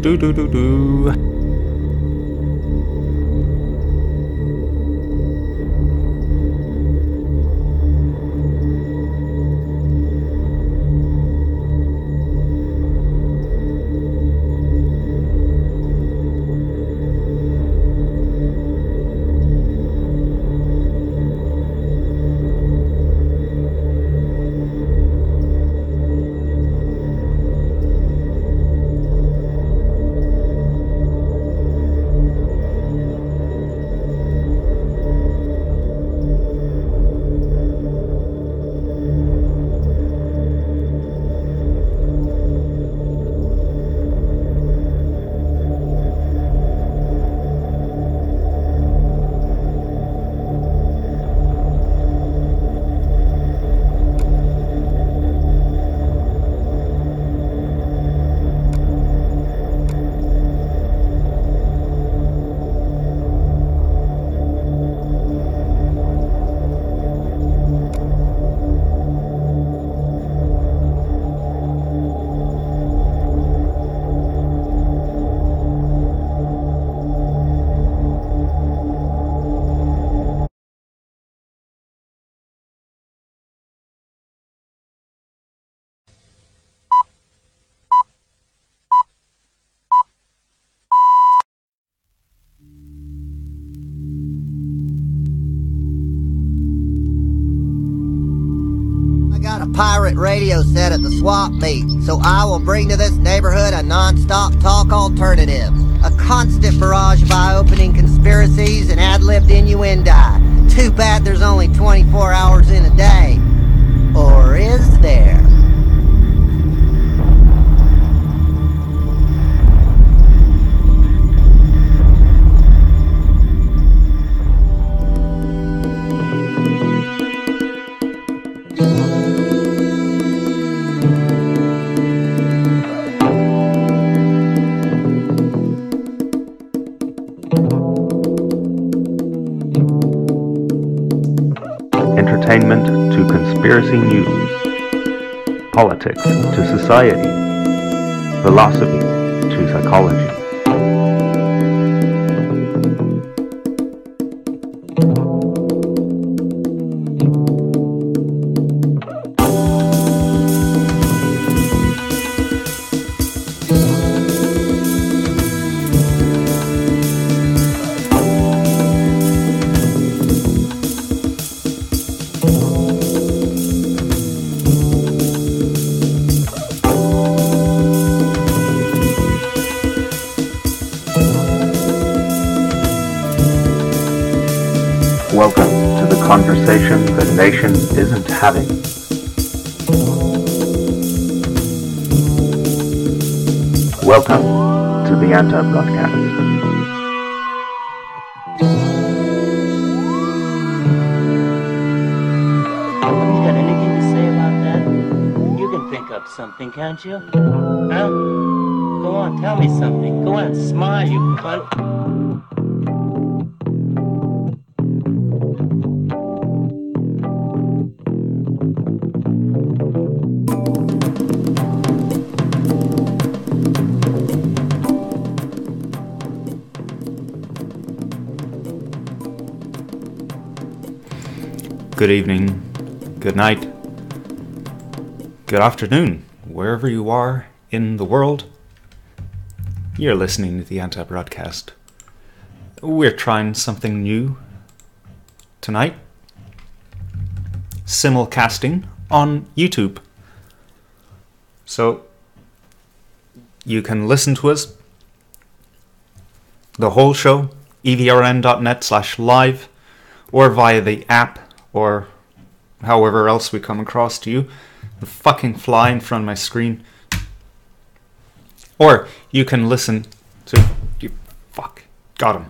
Do do do do. Pirate radio set at the swap meet, so I will bring to this neighborhood a non-stop talk alternative. A constant barrage of eye-opening conspiracies and ad-libbed innuendo. Too bad there's only 24 hours in a day. Or is there? Entertainment to conspiracy news, politics to society, philosophy to psychology. Welcome to the conversation the nation isn't having. Welcome to the Anti-Broadcast. You got anything to say about that? You can think up something, can't you? Huh? Go on, tell me something. Go on, smile, you cunt. Good evening, good night, good afternoon, wherever you are in the world. You're listening to the Anti-Broadcast. We're trying something new tonight. Simulcasting on YouTube. So you can listen to us, the whole show, evrn.net/live, or via the app, or however else we come across to you. The fucking fly in front of my screen. Or you can listen to... Got him.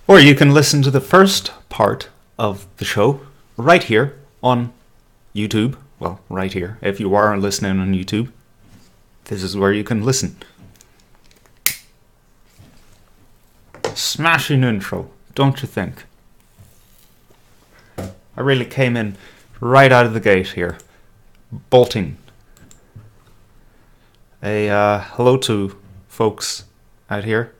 Or you can listen to the first part of the show right here on YouTube. Well, right here. If you are listening on YouTube, this is where you can listen. Smashing intro, don't you think? I really came in right out of the gate here, bolting. Hello to folks out here.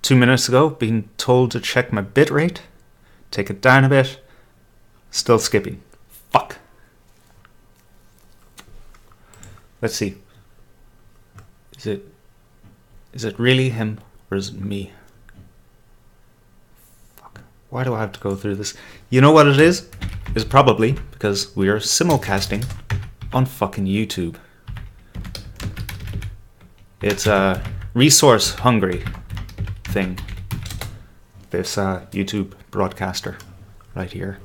2 minutes ago, being told to check my bitrate, take it down a bit, still skipping. Fuck. Let's see. Is it really him or is it me? Fuck. Why do I have to go through this? You know what it is? It's probably because we are simulcasting on fucking YouTube. It's a resource hungry thing. This YouTube broadcaster right here.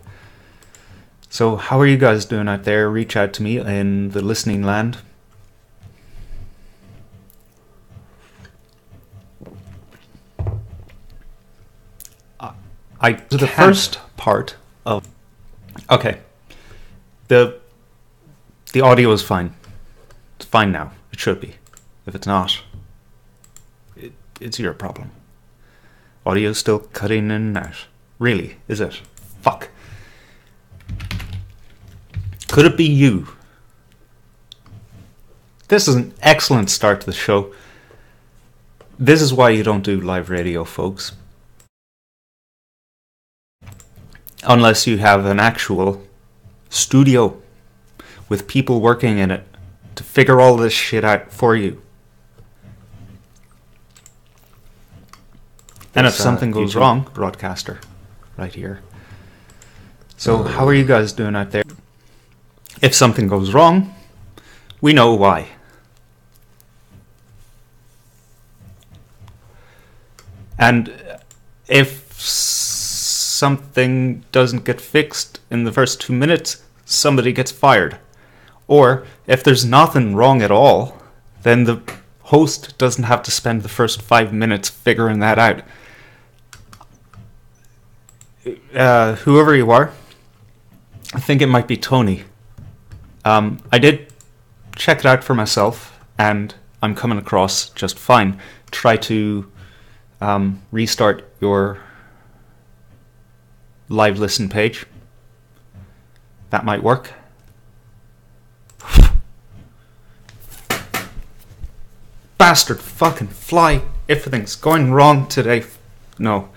So how are you guys doing out there? Reach out to me in the listening land. The first part of... Okay. The audio is fine. It's fine now. It should be. If it's not, it's your problem. Audio's still cutting in and out. Really, is it? Fuck. Could it be you? This is an excellent start to the show. This is why you don't do live radio, folks. Unless you have an actual studio with people working in it to figure all this shit out for you. And if something goes wrong, broadcaster, right here. So how are you guys doing out there? If something goes wrong, we know why. And if something doesn't get fixed in the first 2 minutes, somebody gets fired. Or if there's nothing wrong at all, then the host doesn't have to spend the first 5 minutes figuring that out. Whoever you are, I think it might be Tony. I did check it out for myself, and I'm coming across just fine. Try to restart your live listen page. That might work. Bastard fucking fly. Everything's going wrong today. No.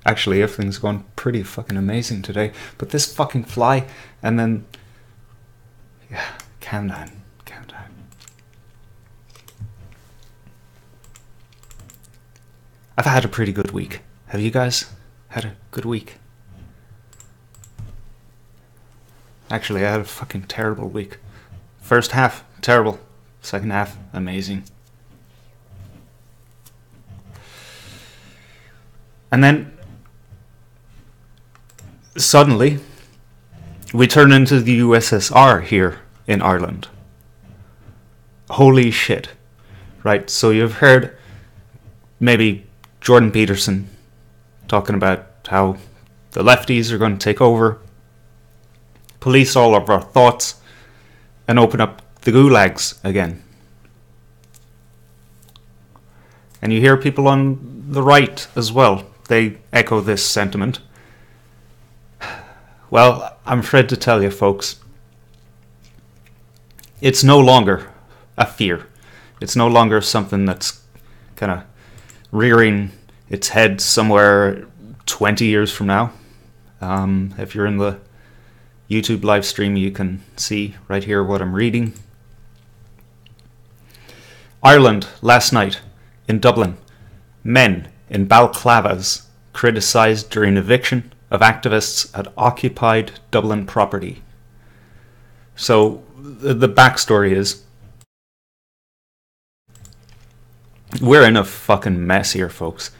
Actually, everything's going pretty fucking amazing today. But this fucking fly, and then... Yeah, calm down. Calm down. I've had a pretty good week. Have you guys had a good week? Actually, I had a fucking terrible week. First half, terrible. Second half, amazing. And then, suddenly, we turn into the USSR here in Ireland. Holy shit. Right, so you've heard maybe Jordan Peterson talking about how the lefties are going to take over, police all of our thoughts, and open up the gulags again. And you hear people on the right as well. They echo this sentiment. Well, I'm afraid to tell you, folks, it's no longer a fear. It's no longer something that's kind of rearing its head somewhere 20 years from now. If you're in the YouTube live stream, you can see right here what I'm reading. Ireland, last night, in Dublin, men in balaclavas criticised during eviction of activists at occupied Dublin property. So, the backstory is, we're in a fucking mess here, folks.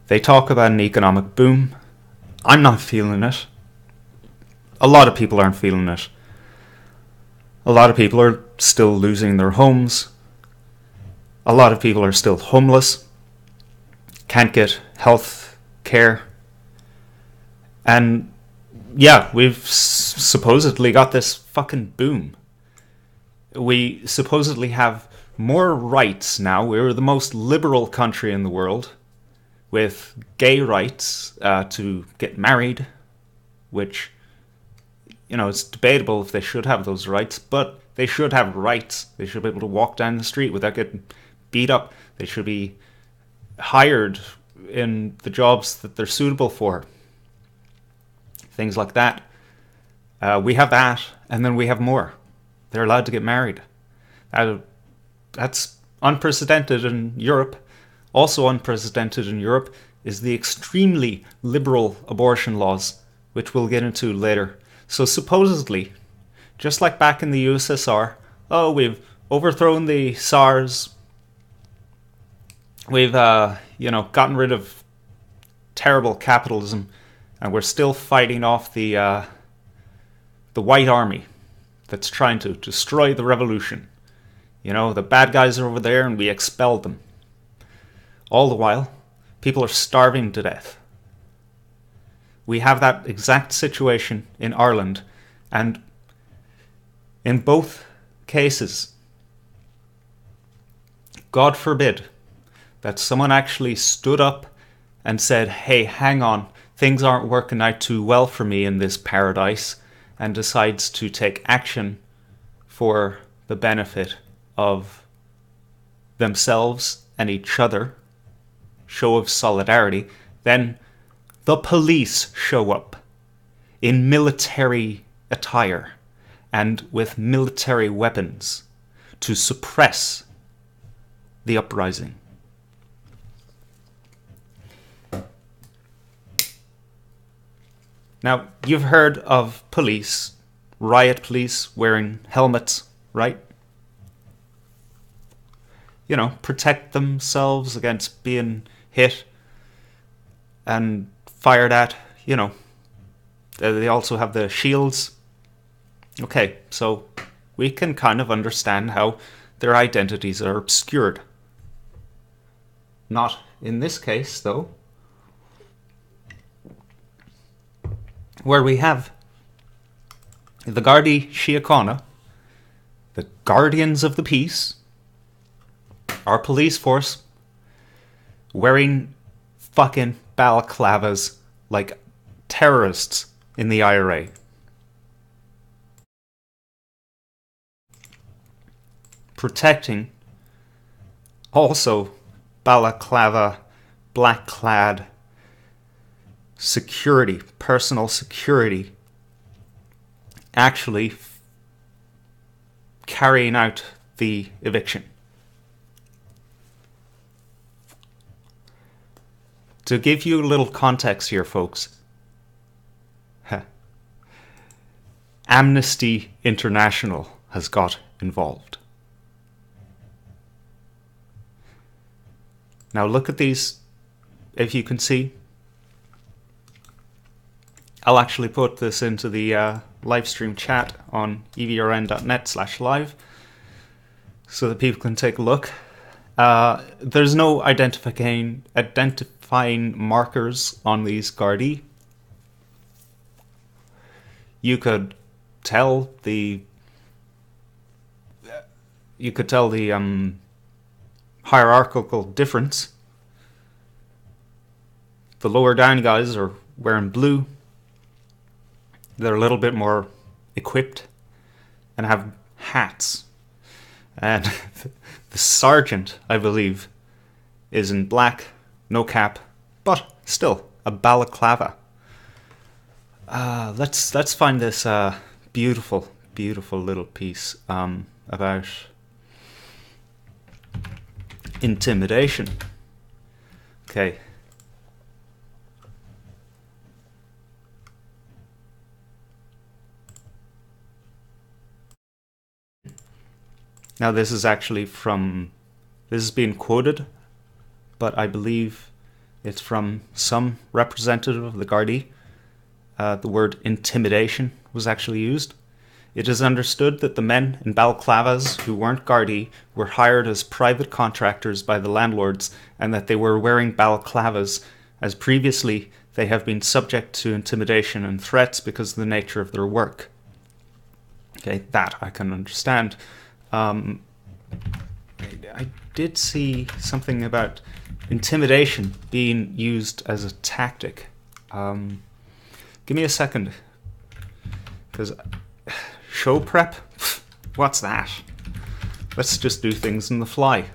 They talk about an economic boom. I'm not feeling it. A lot of people aren't feeling it. A lot of people are still losing their homes. A lot of people are still homeless. Can't get health care. And yeah, we've supposedly got this fucking boom. We supposedly have more rights now. We're the most liberal country in the world, with gay rights to get married, which, you know, it's debatable if they should have those rights, but They should have rights. They should be able to walk down the street without getting beat up. They should be hired in the jobs that they're suitable for. Things like that. We have that, and then we have more. They're allowed to get married. That's unprecedented in Europe. Also unprecedented in Europe is the extremely liberal abortion laws, which we'll get into later. So supposedly, just like back in the USSR, we've overthrown the Tsars. We've, gotten rid of terrible capitalism, and we're still fighting off the White Army that's trying to destroy the revolution. The bad guys are over there, and we expelled them. All the while, people are starving to death. We have that exact situation in Ireland, and in both cases, God forbid that someone actually stood up and said, hey, hang on, things aren't working out too well for me in this paradise, and decides to take action for the benefit of themselves and each other, show of solidarity, then the police show up in military attire and with military weapons to suppress the uprising. Now, you've heard of police, riot police wearing helmets, right? Protect themselves against being hit and fired at, They also have the shields. Okay, so we can kind of understand how their identities are obscured. Not in this case, though, where we have the Gardaí Síochána, the Guardians of the Peace, our police force, wearing fucking balaclavas like terrorists in the IRA. Protecting also balaclava, black-clad security, personal security, actually carrying out the eviction. To give you a little context here, folks, Amnesty International has got involved. Now look at these, if you can see. I'll actually put this into the live stream chat on evrn.net/live so that people can take a look. There's no identifying markers on these Gardaí. You could tell the hierarchical difference. The lower down guys are wearing blue. They're a little bit more equipped and have hats. And the sergeant, I believe, is in black, no cap, but still a balaclava. Let's find this beautiful little piece about intimidation. Okay. Now this is actually this is being quoted, but I believe it's from some representative of the Gardaí. The word intimidation was actually used. It is understood that the men in balaclavas who weren't Gardaí were hired as private contractors by the landlords, and that they were wearing balaclavas as previously they have been subject to intimidation and threats because of the nature of their work. Okay, that I can understand. I did see something about intimidation being used as a tactic. Give me a second, because show prep, What's that? Let's just do things on the fly.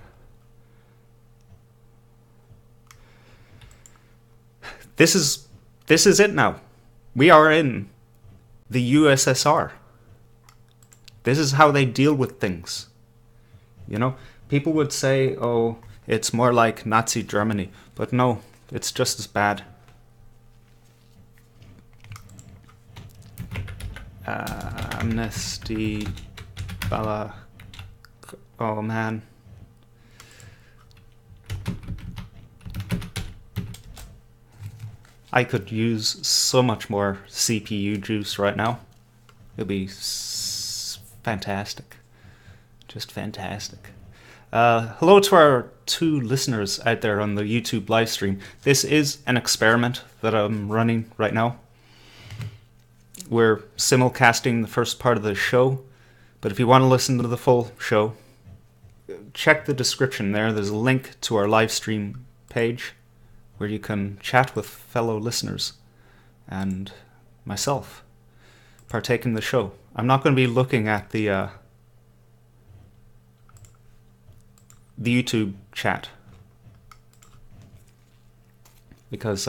This is it now. We are in the USSR. This is how they deal with things. You know, people would say, oh, it's more like Nazi Germany. But no, it's just as bad. Amnesty Bala. Oh man. I could use so much more CPU juice right now. It'll be fantastic. Just fantastic. Hello to our 2 listeners out there on the YouTube live stream. This is an experiment that I'm running right now. We're simulcasting the first part of the show, but if you want to listen to the full show, check the description there. There's a link to our live stream page where you can chat with fellow listeners and myself, partake in the show. I'm not going to be looking at the YouTube chat because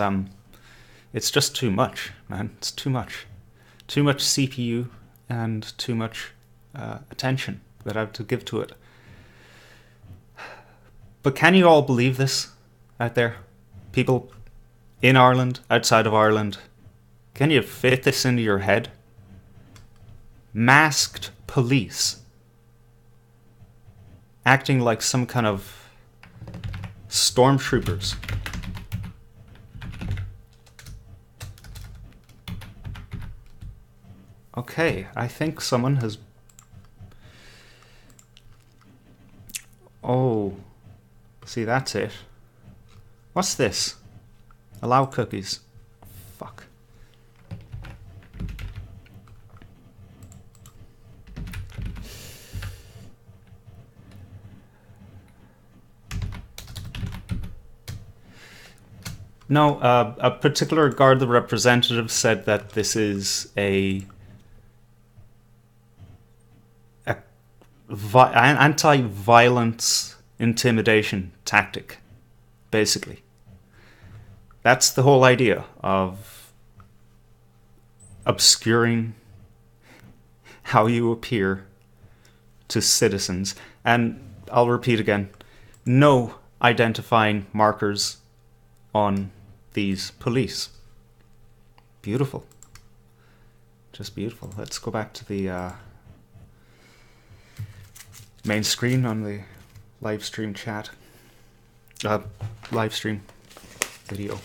it's just too much, man. It's too much. Too much CPU and too much attention that I have to give to it. But can you all believe this out there? People in Ireland, outside of Ireland, can you fit this into your head? Masked police acting like some kind of stormtroopers. Okay, I think someone has... Oh, see, that's it. What's this? Allow cookies. Fuck. No, a particular Garda representative said that this is an anti-violence intimidation tactic, basically. That's the whole idea of obscuring how you appear to citizens. And I'll repeat again, no identifying markers on these police. Beautiful. Just beautiful. Let's go back to the main screen on the live stream chat. Live stream video.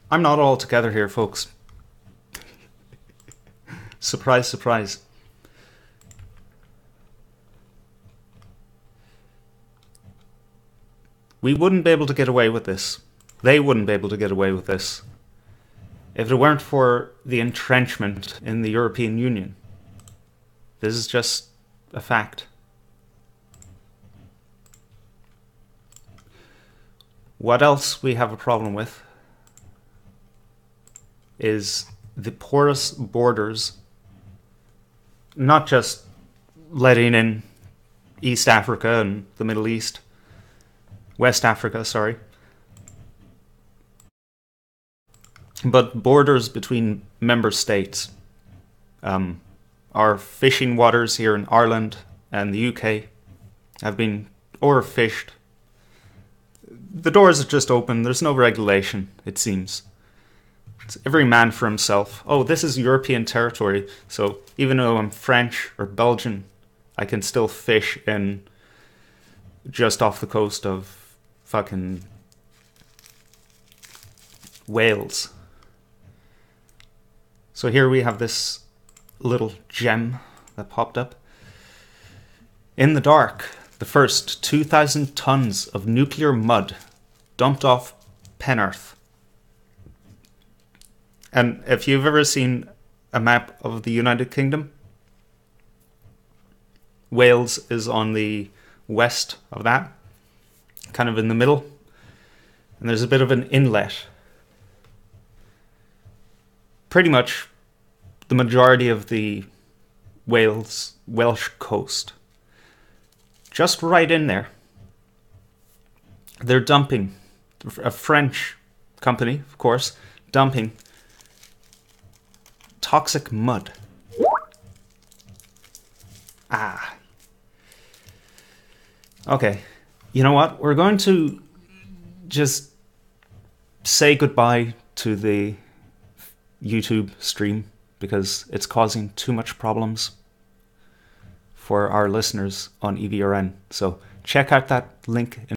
I'm not all together here, folks. Surprise, surprise. We wouldn't be able to get away with this. They wouldn't be able to get away with this if it weren't for the entrenchment in the European Union. This is just a fact. What else we have a problem with is the porous borders, not just letting in East Africa and the Middle East, West Africa, sorry, but borders between member states. Our fishing waters here in Ireland and the UK have been overfished. The doors are just open. There's no regulation, it seems. It's every man for himself. Oh, this is European territory, so even though I'm French or Belgian, I can still fish in just off the coast of fucking Wales. So here we have this little gem that popped up. In the dark, the first 2,000 tons of nuclear mud dumped off Penarth. And if you've ever seen a map of the United Kingdom, Wales is on the west of that, kind of in the middle. And there's a bit of an inlet. pretty much the majority of the Welsh coast. Just right in there. They're dumping, a French company, of course, dumping toxic mud. Okay, you know what? We're going to just say goodbye to the YouTube stream because it's causing too much problems for our listeners on EVRN. So check out that link in